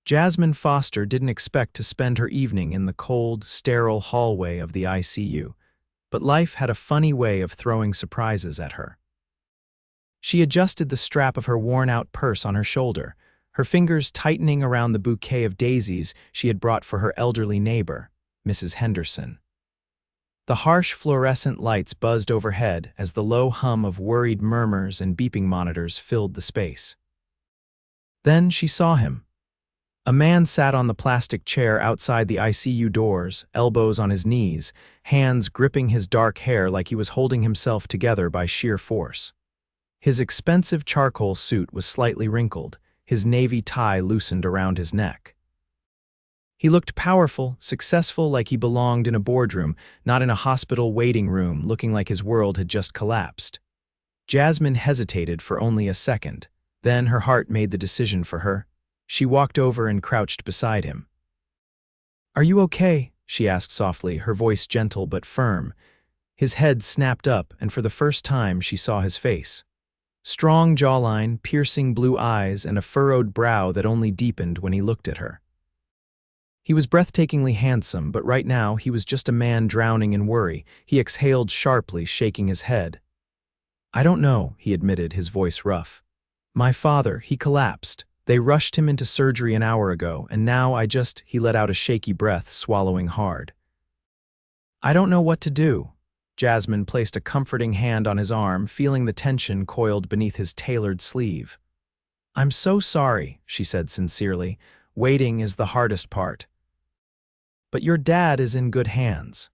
Jasmine Foster didn't expect to spend her evening in the cold, sterile hallway of the ICU, but life had a funny way of throwing surprises at her. She adjusted the strap of her worn-out purse on her shoulder, her fingers tightening around the bouquet of daisies she had brought for her elderly neighbor, Mrs. Henderson. The harsh fluorescent lights buzzed overhead as the low hum of worried murmurs and beeping monitors filled the space. Then she saw him. A man sat on the plastic chair outside the ICU doors, elbows on his knees, hands gripping his dark hair like he was holding himself together by sheer force. His expensive charcoal suit was slightly wrinkled, his navy tie loosened around his neck. He looked powerful, successful, like he belonged in a boardroom, not in a hospital waiting room, looking like his world had just collapsed. Jasmine hesitated for only a second. Then her heart made the decision for her. She walked over and crouched beside him. "Are you okay?" she asked softly, her voice gentle but firm. His head snapped up, and for the first time she saw his face. Strong jawline, piercing blue eyes, and a furrowed brow that only deepened when he looked at her. He was breathtakingly handsome, but right now he was just a man drowning in worry. He exhaled sharply, shaking his head. "I don't know," he admitted, his voice rough. "My father, he collapsed. They rushed him into surgery an hour ago, and now he let out a shaky breath, swallowing hard. "I don't know what to do." Jasmine placed a comforting hand on his arm, feeling the tension coiled beneath his tailored sleeve. "I'm so sorry," she said sincerely. "Waiting is the hardest part. But your dad is in good hands."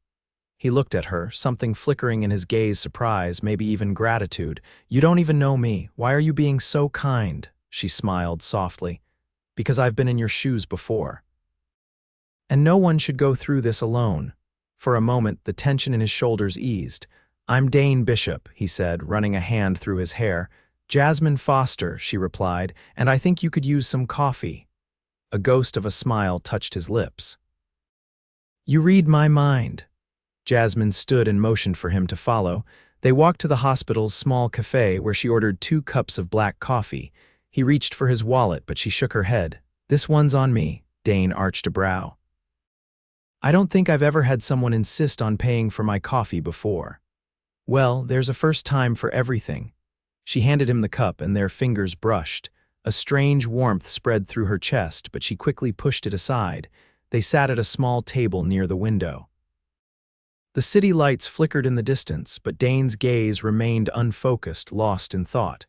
He looked at her, something flickering in his gaze, surprise, maybe even gratitude. "You don't even know me. Why are you being so kind?" She smiled softly. "Because I've been in your shoes before. And no one should go through this alone." For a moment, the tension in his shoulders eased. "I'm Dane Bishop," he said, running a hand through his hair. "Jasmine Foster," she replied, "and I think you could use some coffee." A ghost of a smile touched his lips. "You read my mind." Jasmine stood and motioned for him to follow. They walked to the hospital's small cafe where she ordered 2 cups of black coffee. He reached for his wallet, but she shook her head. "This one's on me." Dane arched a brow. "I don't think I've ever had someone insist on paying for my coffee before." "Well, there's a first time for everything." She handed him the cup and their fingers brushed. A strange warmth spread through her chest, but she quickly pushed it aside. They sat at a small table near the window. The city lights flickered in the distance, but Dane's gaze remained unfocused, lost in thought.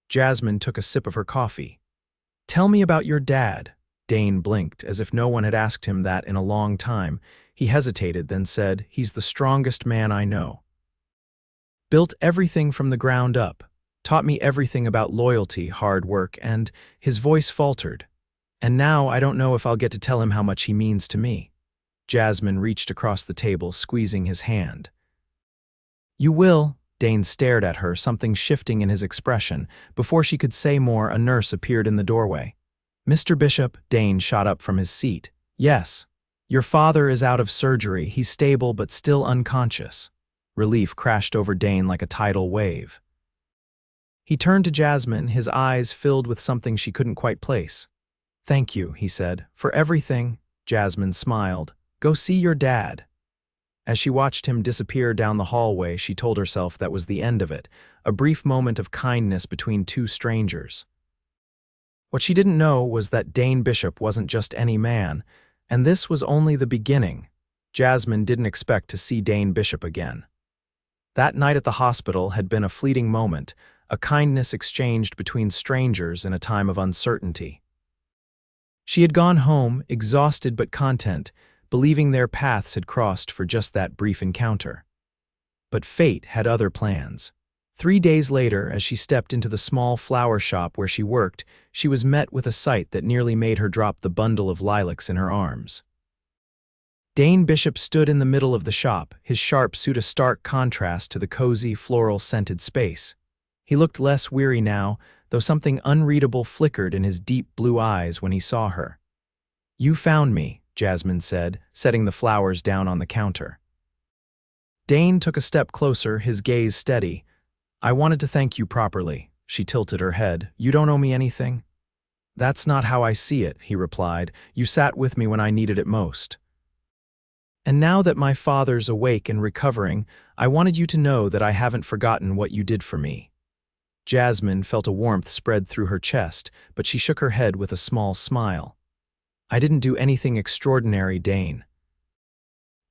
Jasmine took a sip of her coffee. "Tell me about your dad." Dane blinked, as if no one had asked him that in a long time. He hesitated, then said, "He's the strongest man I know. Built everything from the ground up. Taught me everything about loyalty, hard work, and..." His voice faltered. "And now I don't know if I'll get to tell him how much he means to me." Jasmine reached across the table, squeezing his hand. "You will." Dane stared at her, something shifting in his expression. Before she could say more, a nurse appeared in the doorway. "Mr. Bishop," Dane shot up from his seat. "Yes. Your father is out of surgery. He's stable but still unconscious." Relief crashed over Dane like a tidal wave. He turned to Jasmine, his eyes filled with something she couldn't quite place. "Thank you," he said, "for everything." Jasmine smiled. "Go see your dad." As she watched him disappear down the hallway, she told herself that was the end of it, a brief moment of kindness between 2 strangers. What she didn't know was that Dane Bishop wasn't just any man, and this was only the beginning. Jasmine didn't expect to see Dane Bishop again. That night at the hospital had been a fleeting moment, a kindness exchanged between strangers in a time of uncertainty. She had gone home, exhausted but content, believing their paths had crossed for just that brief encounter. But fate had other plans. 3 days later, as she stepped into the small flower shop where she worked, she was met with a sight that nearly made her drop the bundle of lilacs in her arms. Dane Bishop stood in the middle of the shop, his sharp suit a stark contrast to the cozy, floral-scented space. He looked less weary now, though something unreadable flickered in his deep blue eyes when he saw her. "You found me," Jasmine said, setting the flowers down on the counter. Dane took a step closer, his gaze steady. "I wanted to thank you properly." She tilted her head. "You don't owe me anything." "That's not how I see it," he replied. "You sat with me when I needed it most. And now that my father's awake and recovering, I wanted you to know that I haven't forgotten what you did for me." Jasmine felt a warmth spread through her chest, but she shook her head with a small smile. "I didn't do anything extraordinary, Dane.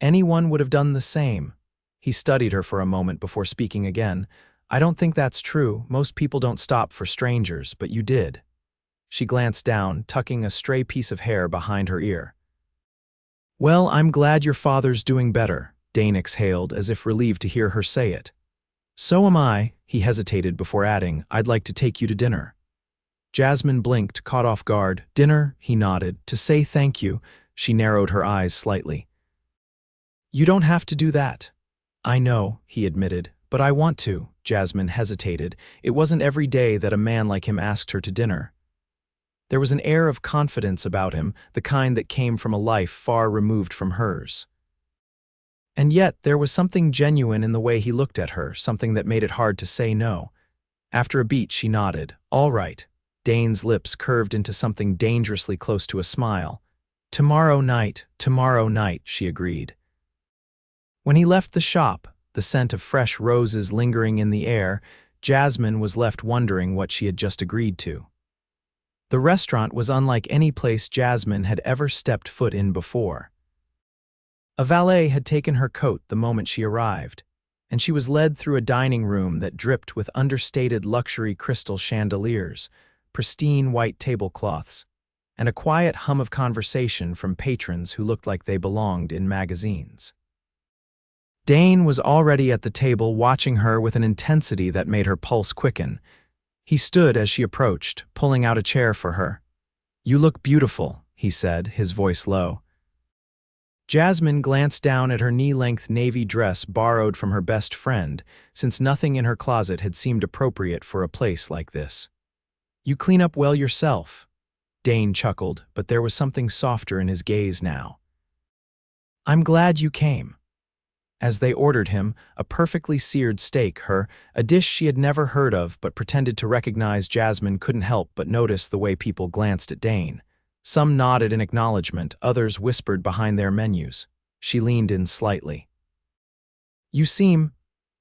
Anyone would have done the same." He studied her for a moment before speaking again. "I don't think that's true. Most people don't stop for strangers, but you did." She glanced down, tucking a stray piece of hair behind her ear. "Well, I'm glad your father's doing better," Dane exhaled, as if relieved to hear her say it. "So am I," he hesitated before adding, "I'd like to take you to dinner." Jasmine blinked, caught off guard. "Dinner?" He nodded. "To say thank you." She narrowed her eyes slightly. "You don't have to do that." "I know," he admitted, "but I want to." Jasmine hesitated. It wasn't every day that a man like him asked her to dinner. There was an air of confidence about him, the kind that came from a life far removed from hers. And yet, there was something genuine in the way he looked at her, something that made it hard to say no. After a beat, she nodded. "All right." Dane's lips curved into something dangerously close to a smile. Tomorrow night," she agreed. When he left the shop, the scent of fresh roses lingering in the air, Jasmine was left wondering what she had just agreed to. The restaurant was unlike any place Jasmine had ever stepped foot in before. A valet had taken her coat the moment she arrived, and she was led through a dining room that dripped with understated luxury crystal chandeliers, pristine white tablecloths, and a quiet hum of conversation from patrons who looked like they belonged in magazines. Dane was already at the table, watching her with an intensity that made her pulse quicken. He stood as she approached, pulling out a chair for her. "You look beautiful," he said, his voice low. Jasmine glanced down at her knee-length navy dress borrowed from her best friend, since nothing in her closet had seemed appropriate for a place like this. "You clean up well yourself." Dane chuckled, but there was something softer in his gaze now. "I'm glad you came." As they ordered him, a perfectly seared steak, a dish she had never heard of but pretended to recognize, Jasmine couldn't help but notice the way people glanced at Dane. Some nodded in acknowledgement, others whispered behind their menus. She leaned in slightly. "You seem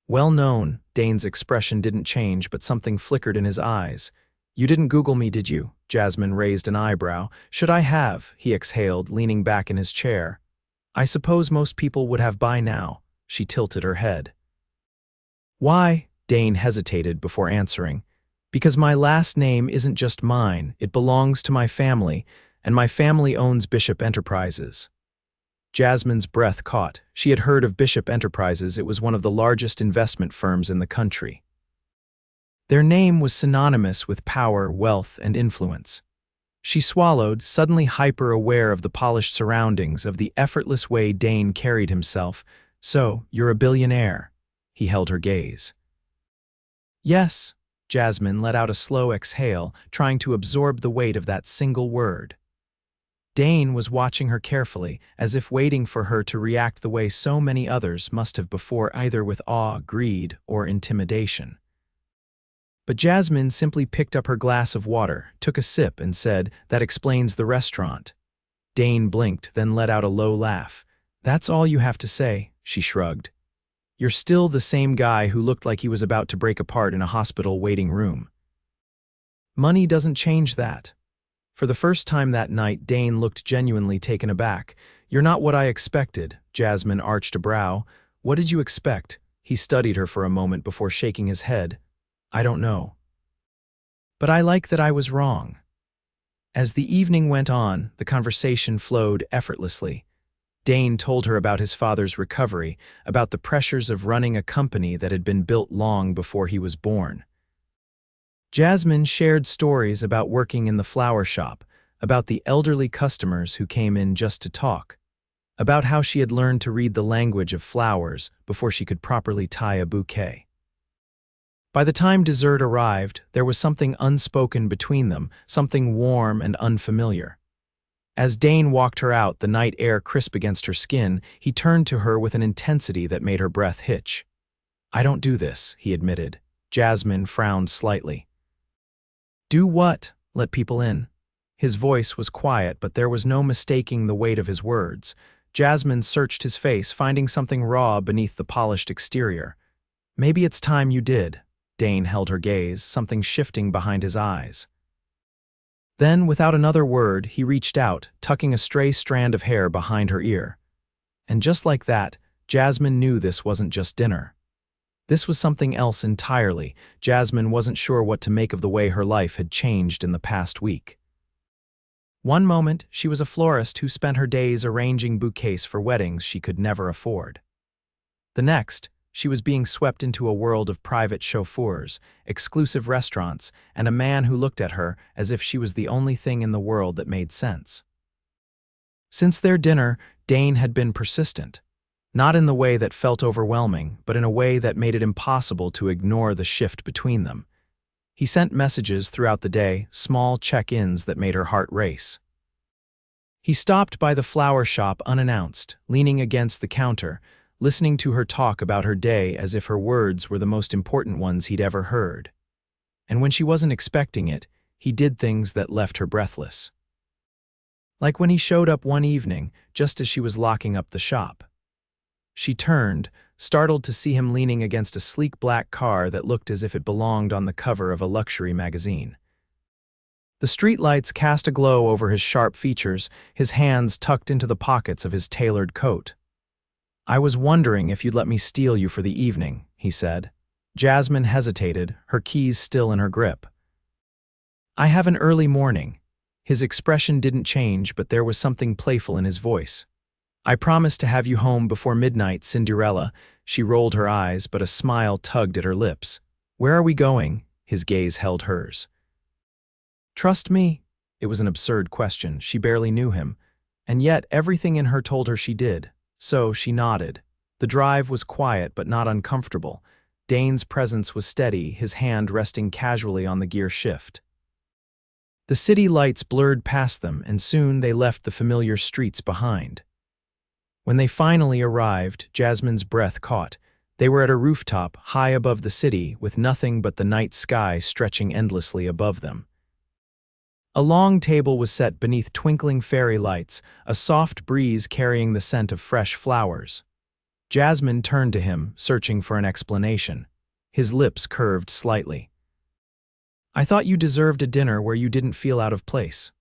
well known." Dane's expression didn't change, but something flickered in his eyes. "You didn't Google me, did you?" Jasmine raised an eyebrow. "Should I have?" he exhaled, leaning back in his chair. "I suppose most people would have by now." She tilted her head. "Why?" Dane hesitated before answering. "Because my last name isn't just mine, it belongs to my family, and my family owns Bishop Enterprises." Jasmine's breath caught. She had heard of Bishop Enterprises. It was one of the largest investment firms in the country. Their name was synonymous with power, wealth, and influence. She swallowed, suddenly hyper-aware of the polished surroundings, of the effortless way Dane carried himself. "So, you're a billionaire." He held her gaze. "Yes." Jasmine let out a slow exhale, trying to absorb the weight of that single word. Dane was watching her carefully, as if waiting for her to react the way so many others must have before, either with awe, greed, or intimidation. But Jasmine simply picked up her glass of water, took a sip, and said, "That explains the restaurant." Dane blinked, then let out a low laugh. "That's all you have to say," she shrugged. "You're still the same guy who looked like he was about to break apart in a hospital waiting room." "Money doesn't change that." For the first time that night, Dane looked genuinely taken aback. "You're not what I expected." Jasmine arched a brow. "What did you expect?" He studied her for a moment before shaking his head. "I don't know. But I like that I was wrong." As the evening went on, the conversation flowed effortlessly. Dane told her about his father's recovery, about the pressures of running a company that had been built long before he was born. Jasmine shared stories about working in the flower shop, about the elderly customers who came in just to talk, about how she had learned to read the language of flowers before she could properly tie a bouquet. By the time dessert arrived, there was something unspoken between them, something warm and unfamiliar. As Dane walked her out, the night air crisp against her skin, he turned to her with an intensity that made her breath hitch. "I don't do this," he admitted. Jasmine frowned slightly. "Do what?" "Let people in." His voice was quiet, but there was no mistaking the weight of his words. Jasmine searched his face, finding something raw beneath the polished exterior. "Maybe it's time you did." Dane held her gaze, something shifting behind his eyes. Then, without another word, he reached out, tucking a stray strand of hair behind her ear. And just like that, Jasmine knew this wasn't just dinner. This was something else entirely. Jasmine wasn't sure what to make of the way her life had changed in the past week. One moment, she was a florist who spent her days arranging bouquets for weddings she could never afford. The next, she was being swept into a world of private chauffeurs, exclusive restaurants, and a man who looked at her as if she was the only thing in the world that made sense. Since their dinner, Dane had been persistent. Not in the way that felt overwhelming, but in a way that made it impossible to ignore the shift between them. He sent messages throughout the day, small check-ins that made her heart race. He stopped by the flower shop unannounced, leaning against the counter, listening to her talk about her day as if her words were the most important ones he'd ever heard. And when she wasn't expecting it, he did things that left her breathless. Like when he showed up one evening, just as she was locking up the shop. She turned, startled to see him leaning against a sleek black car that looked as if it belonged on the cover of a luxury magazine. The streetlights cast a glow over his sharp features, his hands tucked into the pockets of his tailored coat. "I was wondering if you'd let me steal you for the evening," he said. Jasmine hesitated, her keys still in her grip. "I have an early morning." His expression didn't change, but there was something playful in his voice. "I promised to have you home before midnight, Cinderella." She rolled her eyes, but a smile tugged at her lips. "Where are we going?" His gaze held hers. "Trust me." It was an absurd question. She barely knew him. And yet everything in her told her she did. So she nodded. The drive was quiet but not uncomfortable. Dane's presence was steady, his hand resting casually on the gear shift. The city lights blurred past them, and soon they left the familiar streets behind. When they finally arrived, Jasmine's breath caught. They were at a rooftop, high above the city, with nothing but the night sky stretching endlessly above them. A long table was set beneath twinkling fairy lights, a soft breeze carrying the scent of fresh flowers. Jasmine turned to him, searching for an explanation. His lips curved slightly. "I thought you deserved a dinner where you didn't feel out of place."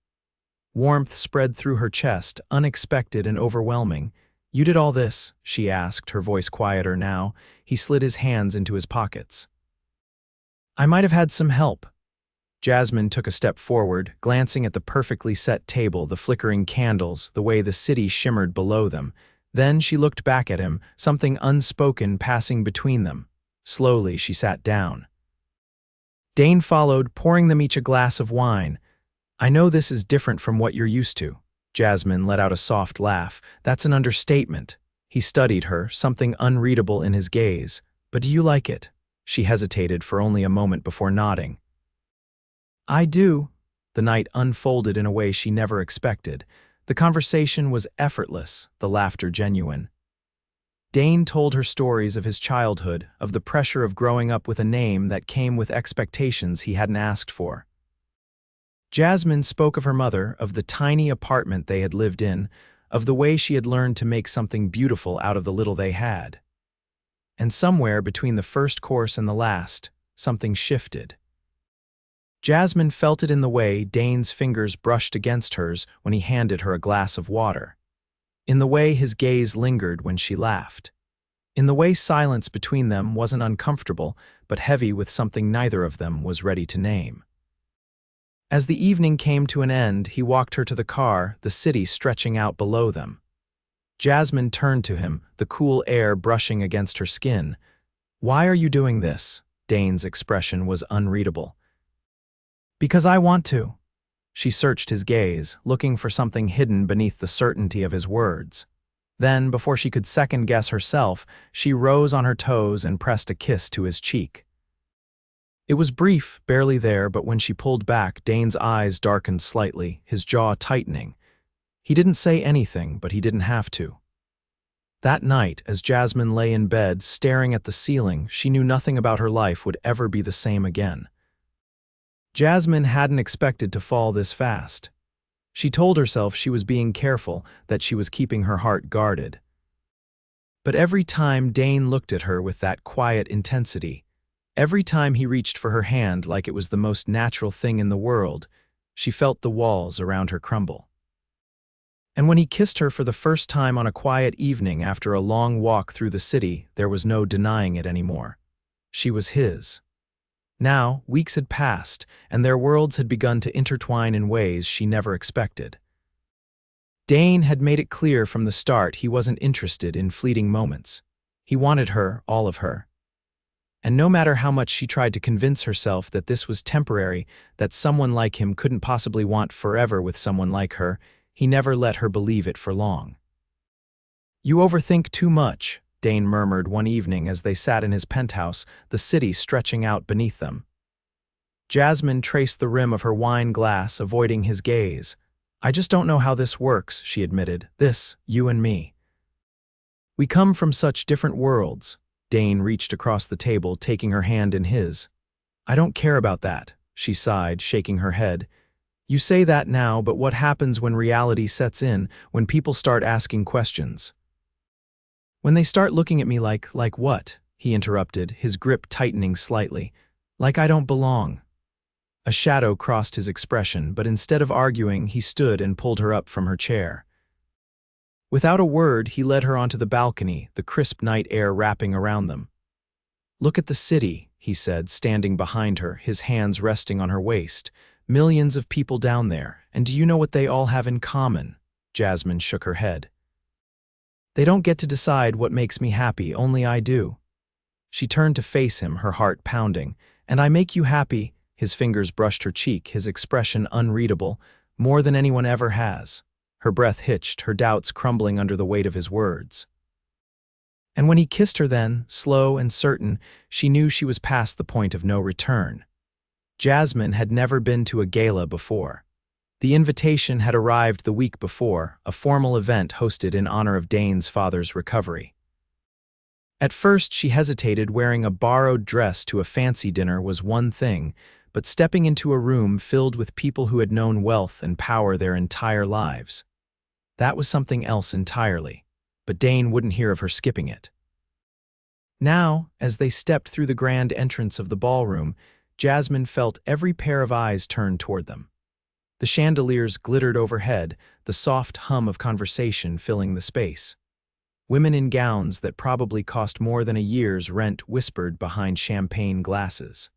Warmth spread through her chest, unexpected and overwhelming. "You did all this?" she asked, her voice quieter now. He slid his hands into his pockets. "I might have had some help." Jasmine took a step forward, glancing at the perfectly set table, the flickering candles, the way the city shimmered below them. Then she looked back at him, something unspoken passing between them. Slowly, she sat down. Dane followed, pouring them each a glass of wine. "I know this is different from what you're used to." Jasmine let out a soft laugh. "That's an understatement." He studied her, something unreadable in his gaze. "But do you like it?" She hesitated for only a moment before nodding. "I do." The night unfolded in a way she never expected. The conversation was effortless, the laughter genuine. Dane told her stories of his childhood, of the pressure of growing up with a name that came with expectations he hadn't asked for. Jasmine spoke of her mother, of the tiny apartment they had lived in, of the way she had learned to make something beautiful out of the little they had. And somewhere between the first course and the last, something shifted. Jasmine felt it in the way Dane's fingers brushed against hers when he handed her a glass of water. In the way his gaze lingered when she laughed. In the way silence between them wasn't uncomfortable, but heavy with something neither of them was ready to name. As the evening came to an end, he walked her to the car, the city stretching out below them. Jasmine turned to him, the cool air brushing against her skin. "Why are you doing this?" Dane's expression was unreadable. "Because I want to." She searched his gaze, looking for something hidden beneath the certainty of his words. Then, before she could second-guess herself, she rose on her toes and pressed a kiss to his cheek. It was brief, barely there, but when she pulled back, Dane's eyes darkened slightly, his jaw tightening. He didn't say anything, but he didn't have to. That night, as Jasmine lay in bed, staring at the ceiling, she knew nothing about her life would ever be the same again. Jasmine hadn't expected to fall this fast. She told herself she was being careful, that she was keeping her heart guarded. But every time Dane looked at her with that quiet intensity, every time he reached for her hand like it was the most natural thing in the world, she felt the walls around her crumble. And when he kissed her for the first time on a quiet evening after a long walk through the city, there was no denying it anymore. She was his. Now, weeks had passed, and their worlds had begun to intertwine in ways she never expected. Dane had made it clear from the start he wasn't interested in fleeting moments. He wanted her, all of her. And no matter how much she tried to convince herself that this was temporary, that someone like him couldn't possibly want forever with someone like her, he never let her believe it for long. "You overthink too much," Dane murmured one evening as they sat in his penthouse, the city stretching out beneath them. Jasmine traced the rim of her wine glass, avoiding his gaze. "I just don't know how this works," she admitted. "This, you and me. We come from such different worlds." Dane reached across the table, taking her hand in his. "I don't care about that," she sighed, shaking her head. "You say that now, but what happens when reality sets in, when people start asking questions? When they start looking at me like what?" he interrupted, his grip tightening slightly. "Like I don't belong." A shadow crossed his expression, but instead of arguing, he stood and pulled her up from her chair. Without a word, he led her onto the balcony, the crisp night air wrapping around them. "Look at the city," he said, standing behind her, his hands resting on her waist. "Millions of people down there, and do you know what they all have in common?" Jasmine shook her head. "They don't get to decide what makes me happy, only I do." She turned to face him, her heart pounding. "And I make you happy." His fingers brushed her cheek, his expression unreadable, "more than anyone ever has." Her breath hitched, her doubts crumbling under the weight of his words. And when he kissed her then, slow and certain, she knew she was past the point of no return. Jasmine had never been to a gala before. The invitation had arrived the week before, a formal event hosted in honor of Dane's father's recovery. At first she hesitated. Wearing a borrowed dress to a fancy dinner was one thing, but stepping into a room filled with people who had known wealth and power their entire lives, that was something else entirely. But Dane wouldn't hear of her skipping it. Now, as they stepped through the grand entrance of the ballroom, Jasmine felt every pair of eyes turned toward them. The chandeliers glittered overhead, the soft hum of conversation filling the space. Women in gowns that probably cost more than a year's rent whispered behind champagne glasses.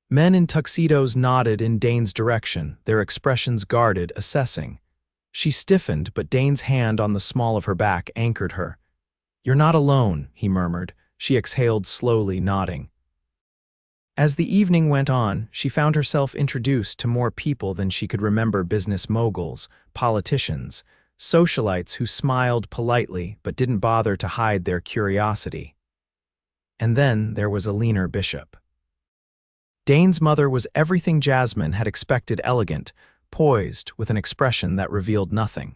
Men in tuxedos nodded in Dane's direction, their expressions guarded, assessing. She stiffened, but Dane's hand on the small of her back anchored her. "You're not alone," he murmured. She exhaled slowly, nodding. As the evening went on, she found herself introduced to more people than she could remember: business moguls, politicians, socialites who smiled politely but didn't bother to hide their curiosity. And then there was Dane Bishop. Dane's mother was everything Jasmine had expected: elegant, poised, with an expression that revealed nothing.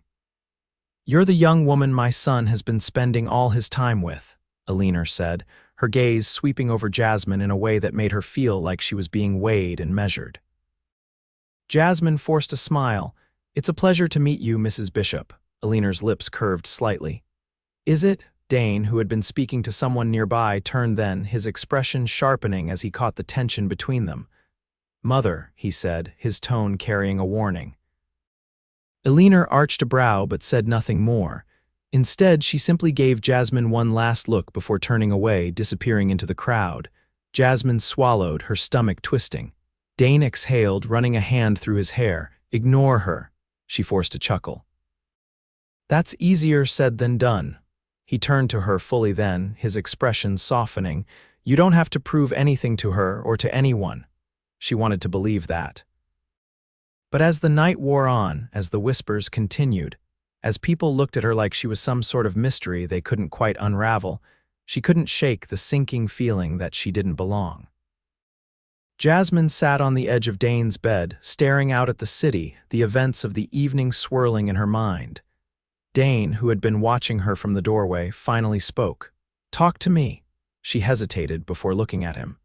"You're the young woman my son has been spending all his time with," Dane said, her gaze sweeping over Jasmine in a way that made her feel like she was being weighed and measured. Jasmine forced a smile. "It's a pleasure to meet you, Mrs. Bishop." Dane's lips curved slightly. "Is it?" Dane, who had been speaking to someone nearby, turned then, his expression sharpening as he caught the tension between them. "Mother," he said, his tone carrying a warning. Dane arched a brow but said nothing more. Instead, she simply gave Jasmine one last look before turning away, disappearing into the crowd. Jasmine swallowed, her stomach twisting. Dane exhaled, running a hand through his hair. "Ignore her." She forced a chuckle. "That's easier said than done." He turned to her fully then, his expression softening. "You don't have to prove anything to her or to anyone." She wanted to believe that. But as the night wore on, as the whispers continued, as people looked at her like she was some sort of mystery they couldn't quite unravel, she couldn't shake the sinking feeling that she didn't belong. Jasmine sat on the edge of Dane's bed, staring out at the city, the events of the evening swirling in her mind. Dane, who had been watching her from the doorway, finally spoke. "Talk to me." She hesitated before looking at him.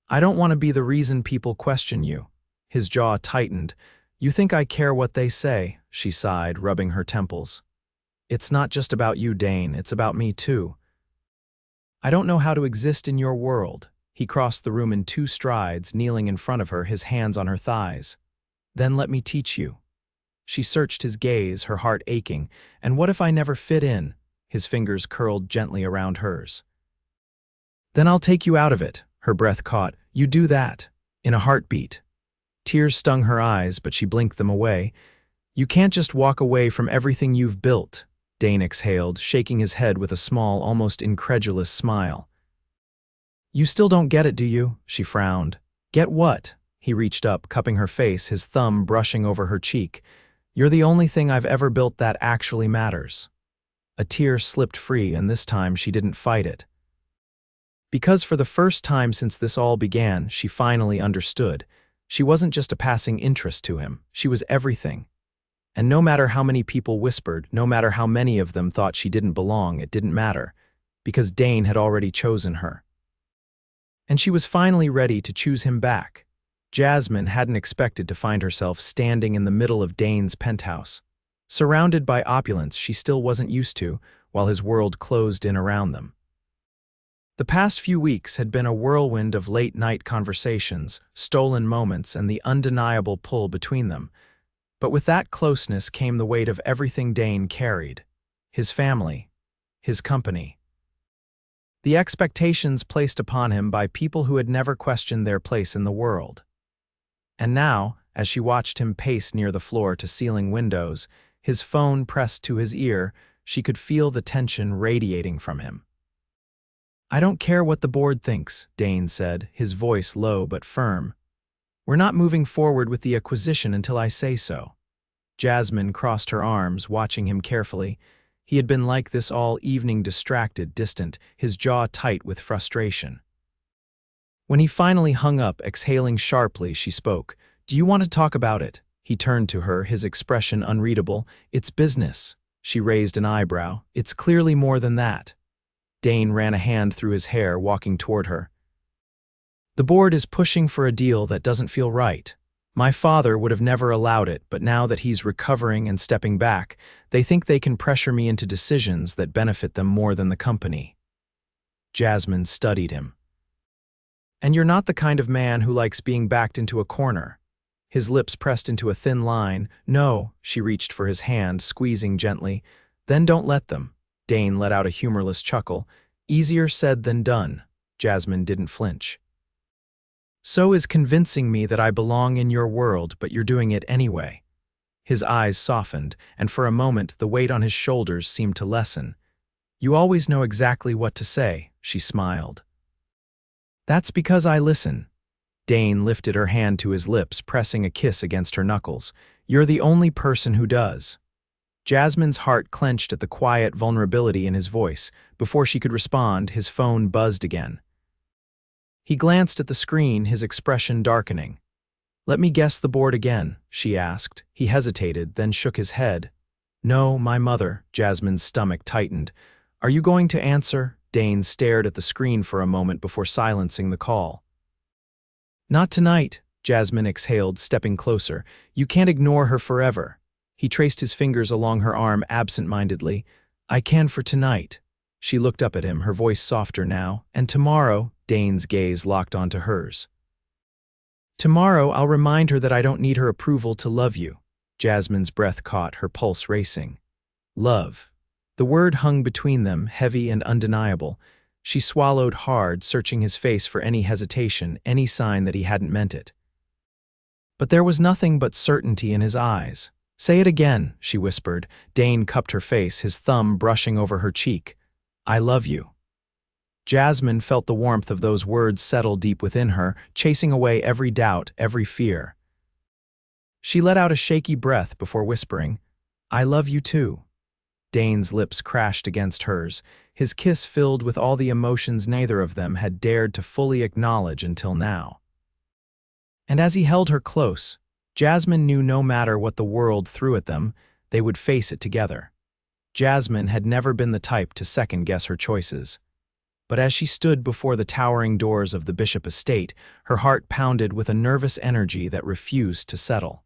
"I don't want to be the reason people question you." His jaw tightened. You think I care what they say, she sighed, rubbing her temples. It's not just about you, Dane, it's about me too. I don't know how to exist in your world. He crossed the room in 2 strides, kneeling in front of her, his hands on her thighs. Then let me teach you. She searched his gaze, her heart aching. And what if I never fit in? His fingers curled gently around hers. Then I'll take you out of it, her breath caught. You do that. In a heartbeat. Tears stung her eyes, but she blinked them away. You can't just walk away from everything you've built, Dane exhaled, shaking his head with a small, almost incredulous smile. You still don't get it, do you? She frowned. Get what? He reached up, cupping her face, his thumb brushing over her cheek. You're the only thing I've ever built that actually matters. A tear slipped free, and this time she didn't fight it. Because for the first time since this all began, she finally understood. She wasn't just a passing interest to him, she was everything. And no matter how many people whispered, no matter how many of them thought she didn't belong, it didn't matter, because Dane had already chosen her. And she was finally ready to choose him back. Jasmine hadn't expected to find herself standing in the middle of Dane's penthouse, surrounded by opulence she still wasn't used to, while his world closed in around them. The past few weeks had been a whirlwind of late-night conversations, stolen moments, and the undeniable pull between them. But with that closeness came the weight of everything Dane carried. His family, his company. The expectations placed upon him by people who had never questioned their place in the world. And now, as she watched him pace near the floor-to-ceiling windows, his phone pressed to his ear, she could feel the tension radiating from him. I don't care what the board thinks, Dane said, his voice low but firm. We're not moving forward with the acquisition until I say so. Jasmine crossed her arms, watching him carefully. He had been like this all evening, distracted, distant, his jaw tight with frustration. When he finally hung up, exhaling sharply, she spoke. Do you want to talk about it? He turned to her, his expression unreadable. It's business. She raised an eyebrow. It's clearly more than that. Dane ran a hand through his hair, walking toward her. The board is pushing for a deal that doesn't feel right. My father would have never allowed it, but now that he's recovering and stepping back, they think they can pressure me into decisions that benefit them more than the company. Jasmine studied him. And you're not the kind of man who likes being backed into a corner. His lips pressed into a thin line. No, she reached for his hand, squeezing gently. Then don't let them. Dane let out a humorless chuckle. Easier said than done. Jasmine didn't flinch. So is convincing me that I belong in your world, but you're doing it anyway. His eyes softened, and for a moment the weight on his shoulders seemed to lessen. You always know exactly what to say, she smiled. That's because I listen. Dane lifted her hand to his lips, pressing a kiss against her knuckles. You're the only person who does. Jasmine's heart clenched at the quiet vulnerability in his voice. Before she could respond, his phone buzzed again. He glanced at the screen, his expression darkening. Let me guess the board again, she asked. He hesitated, then shook his head. No, my mother. Jasmine's stomach tightened. Are you going to answer? Dane stared at the screen for a moment before silencing the call. Not tonight, Jasmine exhaled, stepping closer. You can't ignore her forever. He traced his fingers along her arm absent-mindedly. I can for tonight. She looked up at him, her voice softer now. And tomorrow, Dane's gaze locked onto hers. Tomorrow, I'll remind her that I don't need her approval to love you. Jasmine's breath caught, her pulse racing. Love. The word hung between them, heavy and undeniable. She swallowed hard, searching his face for any hesitation, any sign that he hadn't meant it. But there was nothing but certainty in his eyes. Say it again, she whispered. Dane cupped her face, his thumb brushing over her cheek. I love you. Jasmine felt the warmth of those words settle deep within her, chasing away every doubt, every fear. She let out a shaky breath before whispering, I love you too. Dane's lips crashed against hers, his kiss filled with all the emotions neither of them had dared to fully acknowledge until now. And as he held her close, Jasmine knew no matter what the world threw at them, they would face it together. Jasmine had never been the type to second-guess her choices. But as she stood before the towering doors of the Bishop estate, her heart pounded with a nervous energy that refused to settle.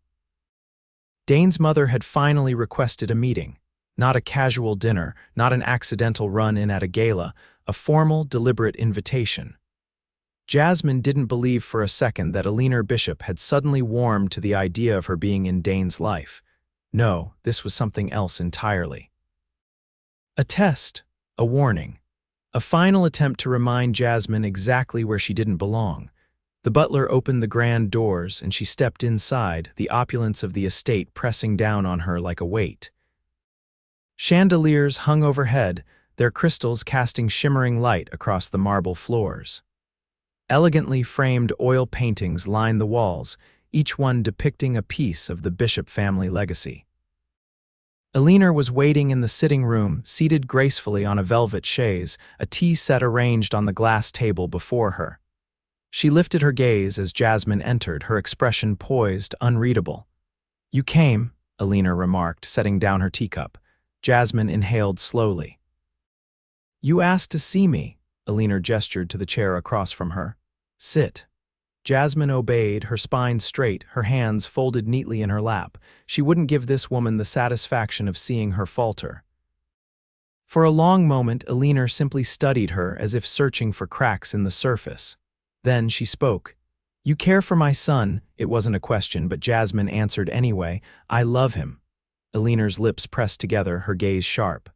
Dane's mother had finally requested a meeting. Not a casual dinner, not an accidental run-in at a gala, a formal, deliberate invitation. Jasmine didn't believe for a second that Billionaire Bishop had suddenly warmed to the idea of her being in Dane's life. No, this was something else entirely. A test, a warning, a final attempt to remind Jasmine exactly where she didn't belong. The butler opened the grand doors and she stepped inside, the opulence of the estate pressing down on her like a weight. Chandeliers hung overhead, their crystals casting shimmering light across the marble floors. Elegantly framed oil paintings lined the walls, each one depicting a piece of the Bishop family legacy. Billionaire was waiting in the sitting room, seated gracefully on a velvet chaise, a tea set arranged on the glass table before her. She lifted her gaze as Jasmine entered, her expression poised, unreadable. "You came," Billionaire remarked, setting down her teacup. Jasmine inhaled slowly. "You asked to see me," Billionaire gestured to the chair across from her. "Sit." Jasmine obeyed, her spine straight, her hands folded neatly in her lap. She wouldn't give this woman the satisfaction of seeing her falter. For a long moment, Billionaire simply studied her as if searching for cracks in the surface. Then she spoke. "You care for my son." It wasn't a question, but Jasmine answered anyway. "I love him." Billionaire's lips pressed together, her gaze sharp.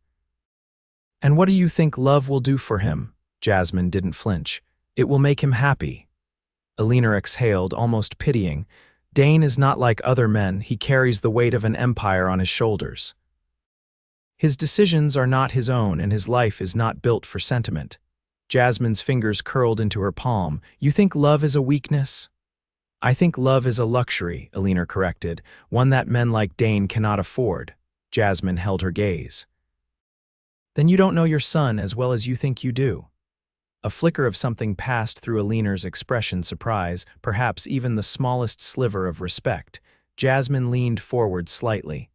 "And what do you think love will do for him?" Jasmine didn't flinch. "It will make him happy." Billionaire exhaled, almost pitying. "Dane is not like other men. He carries the weight of an empire on his shoulders. His decisions are not his own, and his life is not built for sentiment." Jasmine's fingers curled into her palm. "You think love is a weakness?" "I think love is a luxury," Billionaire corrected, "one that men like Dane cannot afford." Jasmine held her gaze. "Then you don't know your son as well as you think you do." A flicker of something passed through Billionaire's expression, surprise, perhaps even the smallest sliver of respect. Jasmine leaned forward slightly.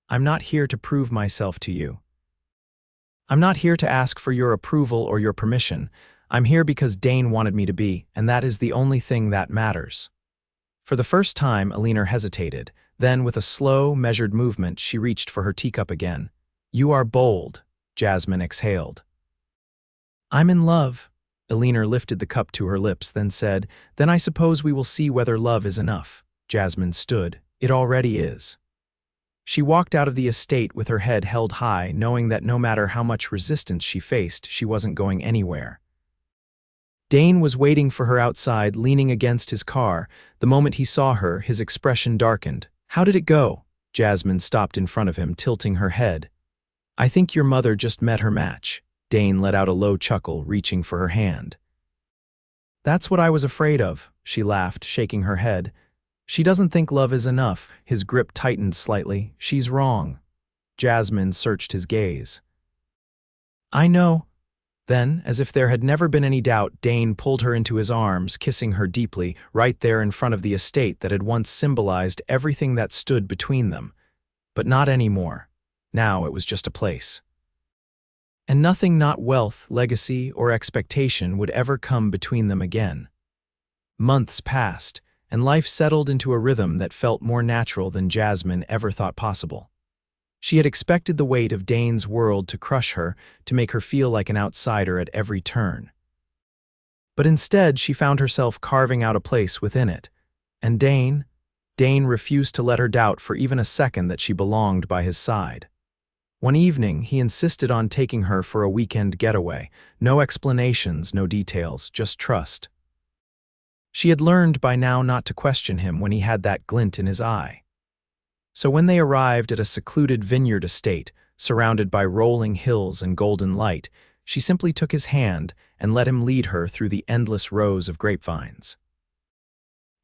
"I'm not here to prove myself to you. I'm not here to ask for your approval or your permission. I'm here because Dane wanted me to be, and that is the only thing that matters." For the first time, Billionaire hesitated. Then, with a slow, measured movement, she reached for her teacup again. "You are bold," Jasmine exhaled. "I'm in love." Billionaire lifted the cup to her lips, then said, "Then I suppose we will see whether love is enough." Jasmine stood. "It already is." She walked out of the estate with her head held high, knowing that no matter how much resistance she faced, she wasn't going anywhere. Dane was waiting for her outside, leaning against his car. The moment he saw her, his expression darkened. "How did it go?" Jasmine stopped in front of him, tilting her head. "I think your mother just met her match." Dane let out a low chuckle, reaching for her hand. "That's what I was afraid of," she laughed, shaking her head. "She doesn't think love is enough." His grip tightened slightly. "She's wrong." Jasmine searched his gaze. "I know." Then, as if there had never been any doubt, Dane pulled her into his arms, kissing her deeply, right there in front of the estate that had once symbolized everything that stood between them. But not anymore. Now it was just a place. And nothing, not wealth, legacy, or expectation, would ever come between them again. Months passed, and life settled into a rhythm that felt more natural than Jasmine ever thought possible. She had expected the weight of Dane's world to crush her, to make her feel like an outsider at every turn. But instead, she found herself carving out a place within it. And Dane refused to let her doubt for even a second that she belonged by his side. One evening, he insisted on taking her for a weekend getaway. No explanations, no details, just trust. She had learned by now not to question him when he had that glint in his eye. So when they arrived at a secluded vineyard estate, surrounded by rolling hills and golden light, she simply took his hand and let him lead her through the endless rows of grapevines.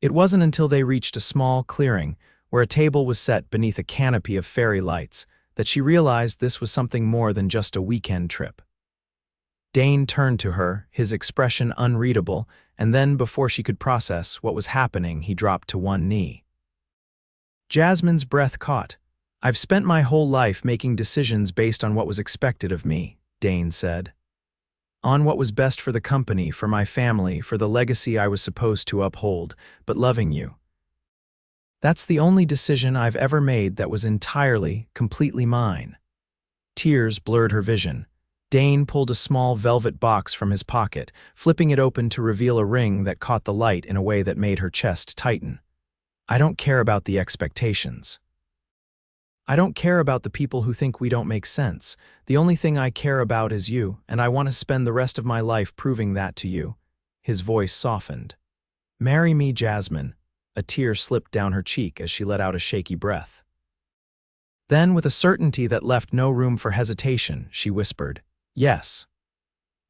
It wasn't until they reached a small clearing, where a table was set beneath a canopy of fairy lights, that she realized this was something more than just a weekend trip. Dane turned to her, his expression unreadable, and then, before she could process what was happening, he dropped to one knee. Jasmine's breath caught. "I've spent my whole life making decisions based on what was expected of me," Dane said. "On what was best for the company, for my family, for the legacy I was supposed to uphold, but loving you. That's the only decision I've ever made that was entirely, completely mine." Tears blurred her vision. Dane pulled a small velvet box from his pocket, flipping it open to reveal a ring that caught the light in a way that made her chest tighten. "I don't care about the expectations. I don't care about the people who think we don't make sense. The only thing I care about is you, and I want to spend the rest of my life proving that to you." His voice softened. "Marry me, Jasmine." A tear slipped down her cheek as she let out a shaky breath. Then, with a certainty that left no room for hesitation, she whispered, "Yes."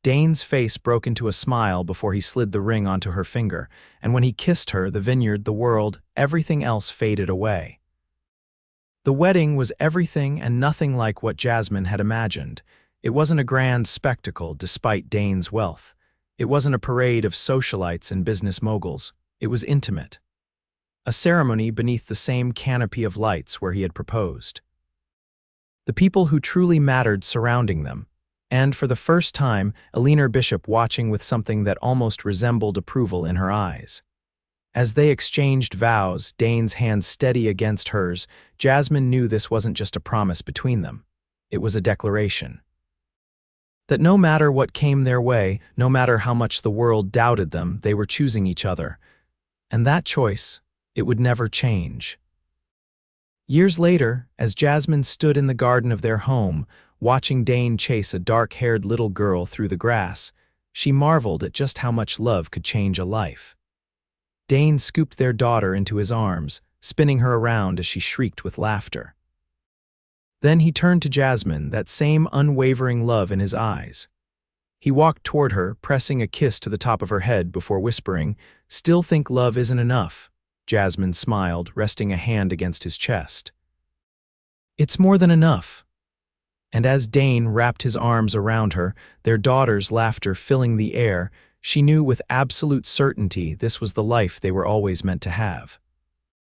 Dane's face broke into a smile before he slid the ring onto her finger, and when he kissed her, the vineyard, the world, everything else faded away. The wedding was everything and nothing like what Jasmine had imagined. It wasn't a grand spectacle despite Dane's wealth. It wasn't a parade of socialites and business moguls. It was intimate. A ceremony beneath the same canopy of lights where he had proposed. The people who truly mattered surrounding them, and for the first time, Dane Bishop watching with something that almost resembled approval in her eyes. As they exchanged vows, Dane's hands steady against hers, Jasmine knew this wasn't just a promise between them. It was a declaration. That no matter what came their way, no matter how much the world doubted them, they were choosing each other. And that choice, it would never change. Years later, as Jasmine stood in the garden of their home, watching Dane chase a dark-haired little girl through the grass, she marveled at just how much love could change a life. Dane scooped their daughter into his arms, spinning her around as she shrieked with laughter. Then he turned to Jasmine, that same unwavering love in his eyes. He walked toward her, pressing a kiss to the top of her head before whispering, "Still think love isn't enough?" Jasmine smiled, resting a hand against his chest. "It's more than enough." And as Dane wrapped his arms around her, their daughter's laughter filling the air, she knew with absolute certainty this was the life they were always meant to have.